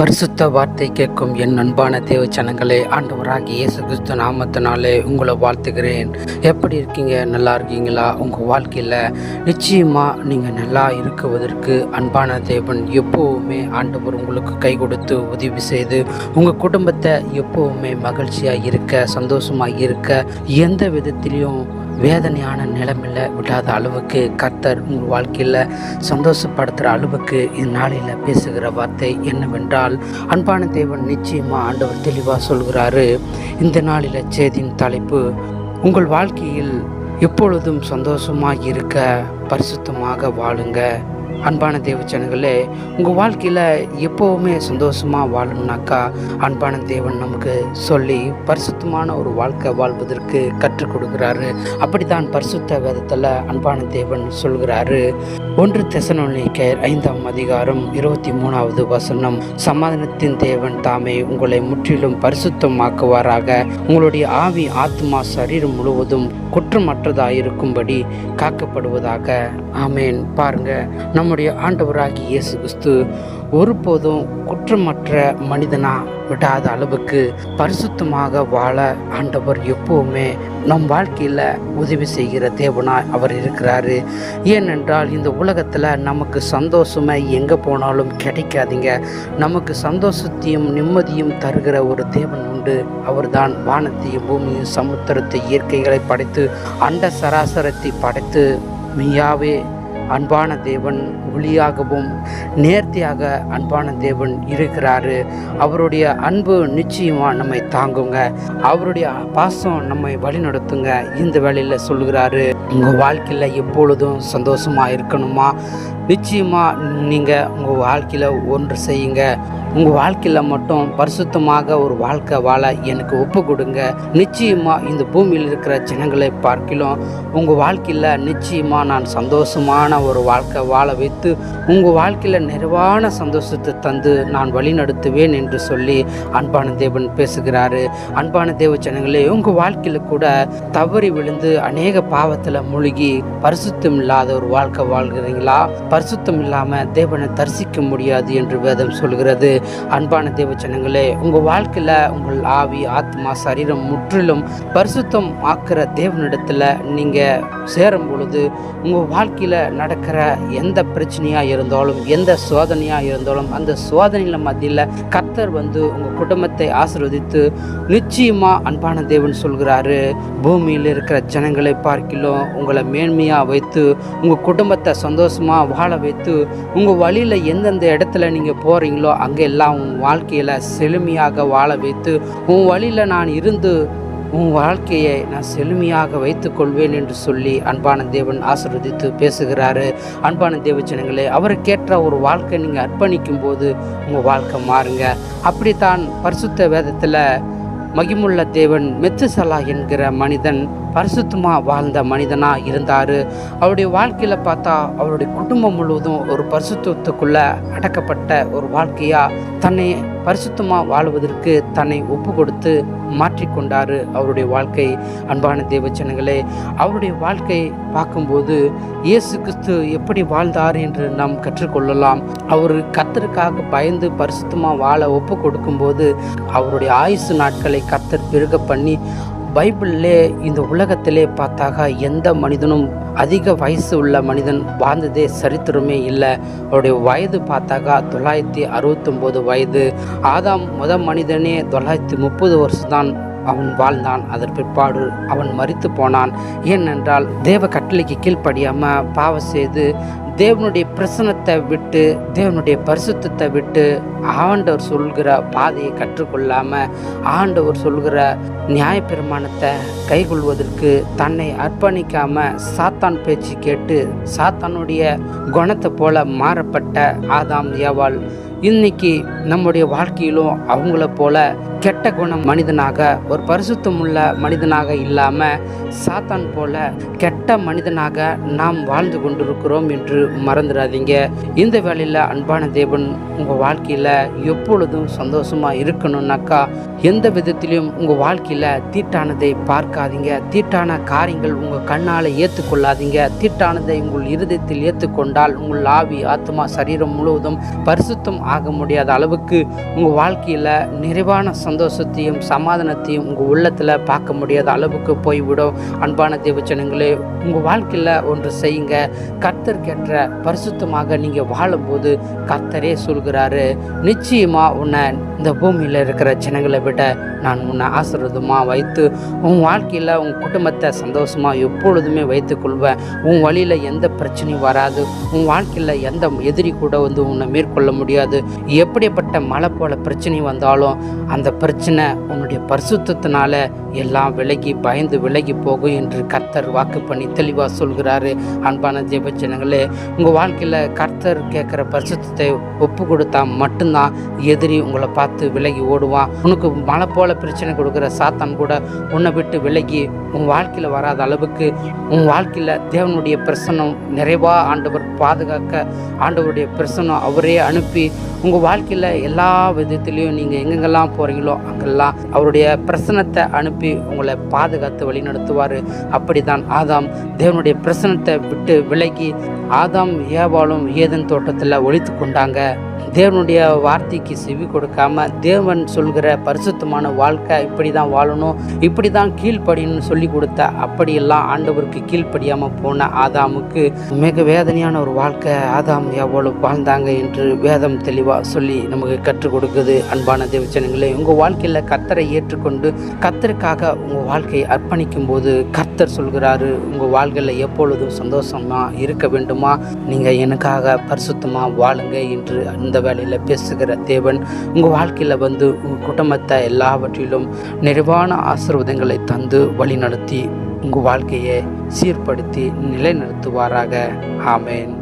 பரிசுத்த வார்த்தை கேட்கும் என் அன்பான தேவ ஜனங்களே, ஆண்டவராகிய இயேசு கிறிஸ்து நாமத்தினாலே உங்களை வாழ்த்துகிறேன். எப்படி இருக்கீங்க? நல்லா இருக்கீங்களா? உங்கள் வாழ்க்கையில் நிச்சயமாக நீங்கள் நல்லா இருக்குவதற்கு அன்பான தேவன் எப்போவுமே ஆண்டவர் உங்களுக்கு கை கொடுத்து உதவி செய்து உங்கள் குடும்பத்தை எப்போவுமே மகிழ்ச்சியாக இருக்க, சந்தோஷமாக இருக்க, எந்த விதத்திலையும் வேதனையான நிலைமையில் விடாத அளவுக்கு கர்த்தர் உங்கள் வாழ்க்கையில் சந்தோஷப்படுத்துகிற அளவுக்கு இந்நாளில் பேசுகிற வார்த்தை என்னவென்றால், அன்பான தேவன் நிச்சயமாக ஆண்டவர் தெளிவாக சொல்கிறாரு. இந்த நாளில் செய்தியின் தலைப்பு, உங்கள் வாழ்க்கையில் எப்பொழுதும் சந்தோஷமாக இருக்க பரிசுத்தமாக வாழுங்க. அன்பான தேவ ஜனங்களே, உங்கள் வாழ்க்கையில் எப்போவுமே சந்தோஷமாக வாழணும்னாக்கா அன்பான தேவன் நமக்கு சொல்லி பரிசுத்தமான ஒரு வாழ்க்கை வாழ்வதற்கு கற்றுக் கொடுக்குறாரு. அப்படித்தான் பரிசுத்த வேதத்தில் அன்பான தேவன் சொல்கிறாரு. 1 தெசலோனிக்கேயர் 5ஆம் அதிகாரம் 23வது வசனம், சமாதானத்தின் தேவன் தாமே உங்களை முற்றிலும் பரிசுத்தமாக்குவாராக, உங்களுடைய ஆவி, ஆத்மா, சரீரம் முழுவதும் குற்றமற்றதாயிருக்கும்படி காக்கப்படுவதாக. ஆமேன். பாருங்க, நம்முடைய ஆண்டவராகிய இயேசு கிறிஸ்து ஒருபோதும் குற்றமற்ற மனிதனா விடாத அளவுக்கு பரிசுத்தமாக வாழ ஆண்டவர் எப்பவுமே நம் வாழ்க்கையில் உதவி செய்கிற தேவனாய் அவர் இருக்கிறாரு. ஏனென்றால் இந்த உலகத்தில் நமக்கு சந்தோஷமே எங்கே போனாலும் கிடைக்காதீங்க. நமக்கு சந்தோஷத்தையும் நிம்மதியும் தருகிற ஒரு தேவன் உண்டு. அவர்தான் வானத்தையும் பூமியும் சமுத்திரத்தை இயற்கைகளை படைத்து அண்ட சராசரத்தை படைத்து மெய்யாவே அன்பான தேவன், ஒளியாகவும் நேர்த்தியாக அன்பான தேவன் இருக்கிறாரு. அவருடைய அன்பு நிச்சயமாக நம்மை தாங்குங்க. அவருடைய பாசம் நம்மை வழிநடத்துங்க. இந்த வேளையில் சொல்கிறாரு, உங்கள் வாழ்க்கையில் எப்பொழுதும் சந்தோஷமாக இருக்கணுமா? நிச்சயமாக நீங்கள் உங்கள் வாழ்க்கையில் ஒன்று செய்யுங்க. உங்கள் வாழ்க்கையில் மட்டும் பரிசுத்தமாக ஒரு வாழ்க்கை வாழ எனக்கு ஒப்பு கொடுங்க. நிச்சயமாக இந்த பூமியில் இருக்கிற ஜனங்களை பார்க்கலாம் உங்கள் வாழ்க்கையில் நிச்சயமாக நான் சந்தோஷமான ஒரு வாழ்க்கை வாழ வைத்து உங்கள் வாழ்க்கையில் நிறைவான சந்தோஷத்தை தந்து நான் வழிநடத்துவேன் என்று சொல்லி அன்பான தேவன் பேசுகிறாரு. அன்பான தேவ ஜனங்களே, உங்கள் வாழ்க்கையில் கூட தவறி விழுந்து அநேக பாவத்தில் மூழ்கி பரிசுத்தம் இல்லாத ஒரு வாழ்க்கை வாழ்கிறீங்களா? பரிசுத்தம் இல்லாமல் தேவனை தரிசிக்க முடியாது என்று வேதம் சொல்கிறது. அன்பான தேவ ஜனங்களே, உங்கள் வாழ்க்கையில் உங்கள் ஆவி, ஆத்மா, சரீரம் முற்றிலும் பரிசுத்தம் ஆக்கிற தேவனிடத்தில் நீங்கள் சேரும் பொழுது உங்கள் வாழ்க்கையில் நடக்கிற எந்த பிரச்சனையாக இருந்தாலும், எந்த சோதனையாக இருந்தாலும், அந்த சோதனையில் மத்தியில் கர்த்தர் உங்கள் குடும்பத்தை ஆசீர்வதித்து நிச்சயமாக அன்பான தேவன் சொல்கிறாரு, பூமியில் இருக்கிற ஜனங்களை பார்க்கிலும் உங்களை மேன்மையாக வைத்து உங்கள் குடும்பத்தை சந்தோஷமாக வாழ வைத்து உங்கள் வழியில் எந்தெந்த இடத்துல நீங்கள் போகிறீங்களோ அங்கே எல்லாம் உன் வாழ்க்கையில் செழுமையாக வாழ வைத்து உன் வழியில் நான் இருந்து உன் வாழ்க்கையை நான் செழுமையாக வைத்துக் கொள்வேன் என்று சொல்லி அன்பான தேவன் ஆசீர்வதித்து பேசுகிறாரு. அன்பான தேவ ஜனங்களே, அவருக்கேற்ற ஒரு வாழ்க்கை நீங்கள் அர்ப்பணிக்கும் போது உங்கள் வாழ்க்கை மாறுங்க. அப்படித்தான் பரிசுத்த வேதத்தில் மகிமுள்ள தேவன் மெத்துசலா என்கிற மனிதன் பரிசுத்தமாக வாழ்ந்த மனிதனாக இருந்தார். அவருடைய வாழ்க்கையில் பார்த்தா அவருடைய குடும்பம் முழுவதும் ஒரு பரிசுத்தத்துக்குள்ளே அடக்கப்பட்ட ஒரு வாழ்க்கையாக தன்னை பரிசுத்தமாக வாழ்வதற்கு தன்னை ஒப்பு கொடுத்து மாற்றிக்கொண்டார் அவருடைய வாழ்க்கை. அன்பான தேவ ஜனங்களே, அவருடைய வாழ்க்கை பார்க்கும்போது இயேசு கிறிஸ்து எப்படி வாழ்ந்தார் என்று நாம் கற்றுக்கொள்ளலாம். அவர் கர்த்தருக்காக பயந்து பரிசுத்தமாக வாழ ஒப்பு கொடுக்கும்போது அவருடைய ஆயுசு நாட்களை கர்த்தர் பெருக பண்ணி, பைபிளிலே இந்த உலகத்திலே பார்த்தாக்கா எந்த மனிதனும் அதிக வயசு உள்ள மனிதன் வாழ்ந்ததே சரித்திரமே இல்லை. அவருடைய வயது பார்த்தாக்கா 969 வயது. ஆதாம் மனிதனே 930 வருஷம்தான் அவன் வாழ்ந்தான். அதன் பிற்பாடு அவன் மரித்து போனான். ஏனென்றால் தேவ கட்டளைக்கு கீழ்ப்படியாமல் பாவம் செய்து தேவனுடைய பிரசன்னத்தை விட்டு, தேவனுடைய பரிசுத்தத்தை விட்டு ஆண்டவர் சொல்கிற பாதையை கற்றுக்கொள்ளாமல் ஆண்டவர் சொல்கிற நியாயப்பிரமாணத்தை கைகொள்வதற்கு தன்னை அர்ப்பணிக்காமல் சாத்தான் பேச்சு கேட்டு சாத்தானுடைய குணத்தை போல மாறப்பட்ட ஆதாம் ஏவாள் இன்னைக்கு நம்முடைய வாழ்க்கையிலும் அவங்கள போல கெட்ட குணம் மனிதனாக, ஒரு பரிசுத்தம் உள்ள மனிதனாக இல்லாமல் சாத்தான் போல கெட்ட மனிதனாக நாம் வாழ்ந்து கொண்டிருக்கிறோம் என்று மறந்துடாதீங்க. இந்த வேளையில் அன்பான தேவன் உங்கள் வாழ்க்கையில் எப்பொழுதும் சந்தோஷமாக இருக்கணும்னாக்கா எந்த விதத்திலையும் உங்கள் வாழ்க்கையில் தீட்டானதை பார்க்காதீங்க. தீட்டான காரியங்கள் உங்கள் கண்ணால் ஏற்றுக்கொள்ளாதீங்க. தீட்டானதை உங்கள் இருதயத்தில் ஏற்றுக்கொண்டால் உங்கள் ஆவி, ஆத்மா, சரீரம் முழுவதும் பரிசுத்தம் ஆக முடியாத அளவுக்கு உங்கள் வாழ்க்கையில் நிறைவான சந்தோஷத்தையும் சமாதானத்தையும் உங்கள் உள்ளத்தில் பார்க்க முடியாத அளவுக்கு போய்விடும். அன்பான தேவஜனங்களே, உங்கள் வாழ்க்கையில் ஒன்று செய்யுங்க. கர்த்தருக்கேற்ற பரிசுத்தமாக நீங்கள் வாழும்போது கர்த்தரே சொல்கிறாரு, நிச்சயமாக உன்னை இந்த பூமியில் இருக்கிற ஜனங்களை விட நான் உன்னை ஆசீர்வாதமாக வைத்து உன் வாழ்க்கையில் உன் குடும்பத்தை சந்தோஷமாக எப்பொழுதுமே வைத்து கொள்வேன். உன் வழியில் எந்த பிரச்சனையும் வராது. உன் வாழ்க்கையில் எந்த எதிரி கூட உன்னை மேற்கொள்ள முடியாது. எப்படிப்பட்ட மழை போல பிரச்சனை வந்தாலும் அந்த பிரச்சனை உன்னுடைய பரிசுத்தத்தினால எல்லாம் பயந்து விலகி போகும் என்று கர்த்தர் வாக்கு பண்ணி தெளிவாக சொல்கிறாரு. அன்பான தேவஜனங்களே, உங்கள் வாழ்க்கையில் கர்த்தர் கேட்குற பரிசுத்தத்தை ஒப்பு கொடுத்தா மட்டும்தான் எதிரி உங்களை பார்த்து விலகி ஓடுவான். உனக்கு மழை போல பிரச்சனை கொடுக்குற சாத்தான் கூட உன்னை விட்டு விலகி உன் வாழ்க்கையில் வராத அளவுக்கு உன் வாழ்க்கையில் தேவனுடைய பிரசன்னம் நிறைவாக ஆண்டவர் பாதுகாக்க ஆண்டவருடைய பிரசன்னம் அவரே அனுப்பி உங்கள் வாழ்க்கையில் எல்லா விதத்துலேயும் நீங்கள் எங்கெங்கெல்லாம் போகிறீங்களோ அங்கெல்லாம் அவருடைய பிரசன்னத்தை அனுப்பி உங்களை பாதுகாத்து வழி நடத்துவார். அப்படி தான் ஆதாம் தேவனுடைய பிரசன்னத்தை விட்டு விலகி ஆதாம் ஏவாளும் ஏதேன் தோட்டத்தில் ஒழித்து கொண்டாங்க. தேவனுடைய வார்த்தைக்கு செவி கொடுக்காம தேவன் சொல்கிற பரிசுத்தமான வாழ்க்கை இப்படி தான் வாழணும், இப்படி தான் கீழ்ப்படின்னு சொல்லி கொடுத்த அப்படியெல்லாம் ஆண்டவருக்கு கீழ்ப்படியாமல் போன ஆதாமுக்கு மிக வேதனையான ஒரு வாழ்க்கை ஆதாம் எவ்வளவு வாழ்ந்தாங்க என்று வேதம் தெளிவாக சொல்லி நமக்கு கற்றுக் கொடுக்குது. அன்பான தேவஜனங்களே, உங்கள் வாழ்க்கையில் கர்த்தரை ஏற்றுக்கொண்டு கர்த்தருக்காக உங்கள் வாழ்க்கையை அர்ப்பணிக்கும் போது கர்த்தர் சொல்கிறாரு, உங்கள் வாழ்க்கையில் எப்பொழுதும் சந்தோஷமாக இருக்க வேண்டுமா, நீங்கள் எனக்காக பரிசுத்தமாக வாழுங்க என்று அந்த வேளையில் பேசுகிற தேவன் உங்கள் வாழ்க்கையில் உங்கள் குடும்பத்தை எல்லாவற்றிலும் நிறைவான ஆசீர்வாதங்களை தந்து வழி நடத்தி உங்கள் வாழ்க்கையை சீர்படுத்தி நிலைநிறுத்துவாராக. ஆமேன்.